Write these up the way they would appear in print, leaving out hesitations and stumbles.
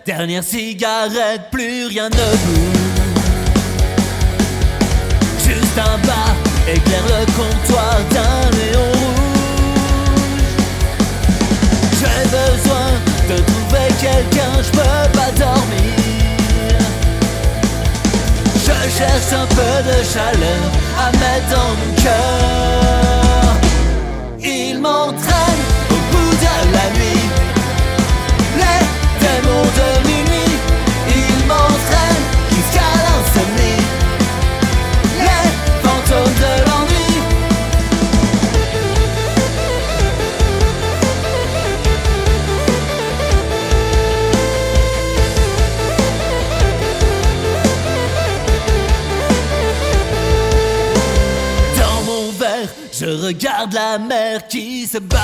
dernière cigarette, plus rien ne bouge. Juste un bar éclaire le comptoir d'un néon rouge. J'ai besoin de trouver quelqu'un, je peux pas dormir. Je cherche un peu de chaleur à mettre dans mon cœur. Il m'entraîne au bout de la nuit, les démons de minuit. Il m'entraîne jusqu'à l'insomnie, les fantômes de l'ennui. Dans mon verre, je regarde la mer qui se balance.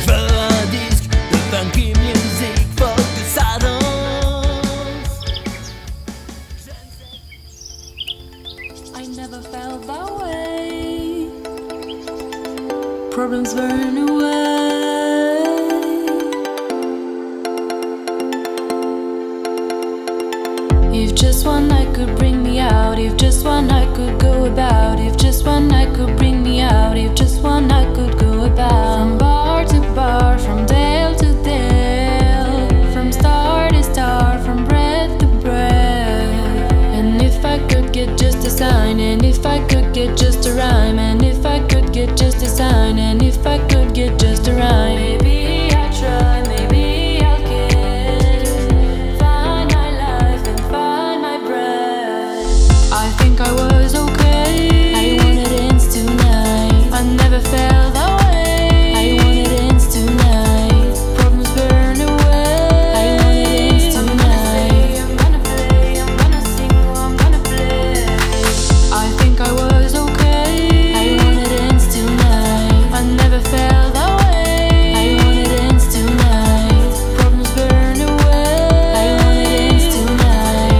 Je veux un disque de funky music, faut que ça danse. I never felt that way. Problems burn away. If just one night could bring me out, if just one night could go about, if just one night could bring me out, if just one night could go about. From bar to bar, from dale to dale, from star to star, from breath to breath. And if I could get just a sign, and if I could get just a rhyme, and if I could get just a sign, and if I could get just a rhyme, maybe I'll try, maybe I'll get find my life and find my breath. I think I was okay. I wanted ends tonight. I never felt that way. I wanted ends tonight. Problems burn away. I wanted ends tonight. I'm gonna play, I'm gonna sing, I'm gonna play. I think I was okay. I wanted ends tonight. I never felt that way. I wanted ends tonight. Problems burn away. I wanted ends tonight.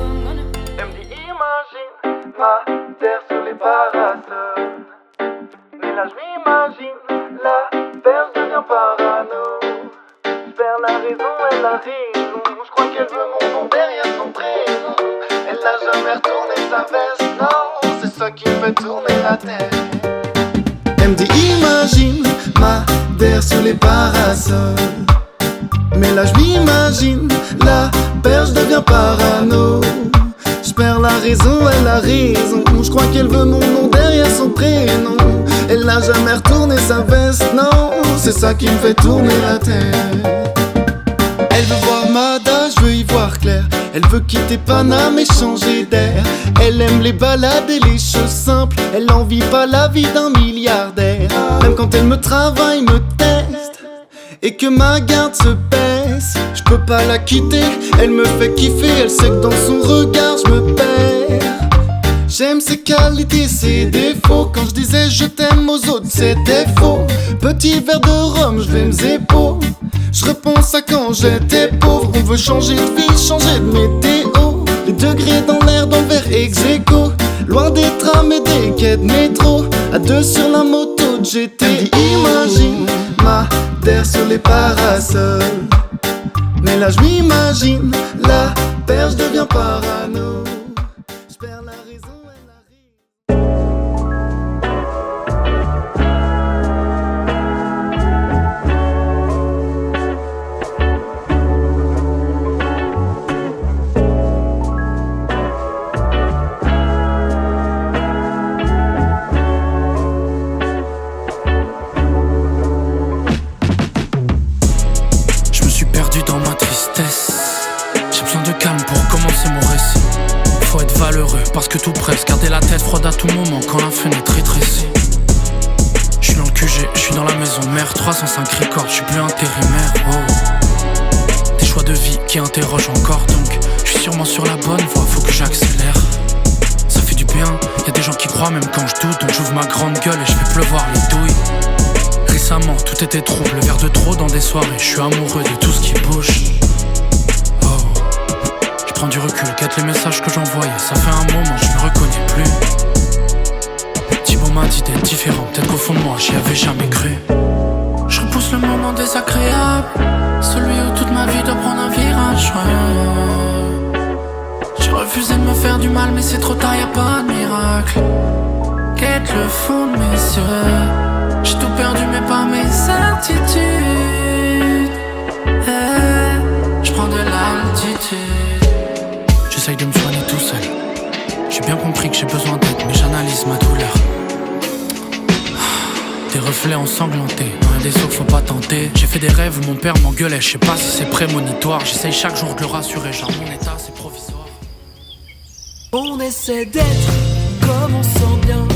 I'm gonna sing, I'm gonna play. Elle me dit imagine ma terre sur les parasols. Mais là je m'imagine la perle devient parano. J'perds la raison et la raison. Je crois qu'elle veut mon nom derrière son prénom. Elle n'a jamais retourné sa veste, non. C'est ça qui me fait tourner la tête. Elle me dit imagine ma terre sur les parasols. Mais là je m'imagine la perche devient parano. J'perds la raison, elle a raison. Je crois qu'elle veut mon nom derrière son prénom. Elle n'a jamais retourné sa veste, non. C'est ça qui me fait tourner la tête. Elle veut voir Mada, je veux y voir clair. Elle veut quitter Paname et changer d'air. Elle aime les balades et les choses simples. Elle envie pas la vie d'un milliardaire. Même quand elle me travaille, me teste et que ma garde se baisse, je peux pas la quitter, elle me fait kiffer. Elle sait que dans son regard je me perds. J'aime ses qualités, ses défauts. Quand je disais je t'aime aux autres c'était faux. Petit verre de rhum, je vais me zépo. Je repense à quand j'étais pauvre. On veut changer de vie, changer de météo. Les degrés dans l'air, dans le verre ex-aequo. Loin des trams et des quais de métro. À deux sur la moto de GT. Elle dit imagine ma terre sur les parasols. Mais là je m'imagine la perche devient parano. J'perds la raison et la dans ma tristesse. J'ai besoin de calme pour commencer mon récit. Faut être valeureux parce que tout presse. Garder la tête froide à tout moment quand la fenêtre est tressée. J'suis dans le QG, j'suis dans la maison mère. 305 records, j'suis plus intérimaire. Oh. Des choix de vie qui interrogent encore. Donc j'suis sûrement sur la bonne voie, faut que j'accélère. Ça fait du bien, y'a des gens qui croient même quand je doute. Donc j'ouvre ma grande gueule et je fais pleuvoir les douilles. Récemment, tout était trouble, verre de trop dans des soirées. Je suis amoureux de tout ce qui bouge. Oh, je prends du recul, guette les messages que j'envoyais. Ça fait un moment, je me reconnais plus. Thibaut m'a dit d'être différent, peut-être qu'au fond de moi, j'y avais jamais cru. Je repousse juste le moment désagréable, celui où toute ma vie doit prendre un virage, ouais. J'ai refusé de me faire du mal mais c'est trop tard, y'a pas de miracle. Quête le fond de mes yeux, j'ai tout perdu mais pas mes certitudes. J'prends de l'altitude. J'essaye de me soigner tout seul. J'ai bien compris que j'ai besoin d'aide mais j'analyse ma douleur. Des reflets ensanglantés, un des sauts qu'il faut pas tenter. J'ai fait des rêves où mon père m'engueulait, je sais pas si c'est prémonitoire. J'essaye chaque jour de le rassurer, genre mon état c'est provisoire. On essaie d'être comme on sent bien,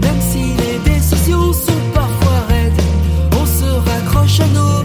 même si les décisions sont parfois raides. On se raccroche à nos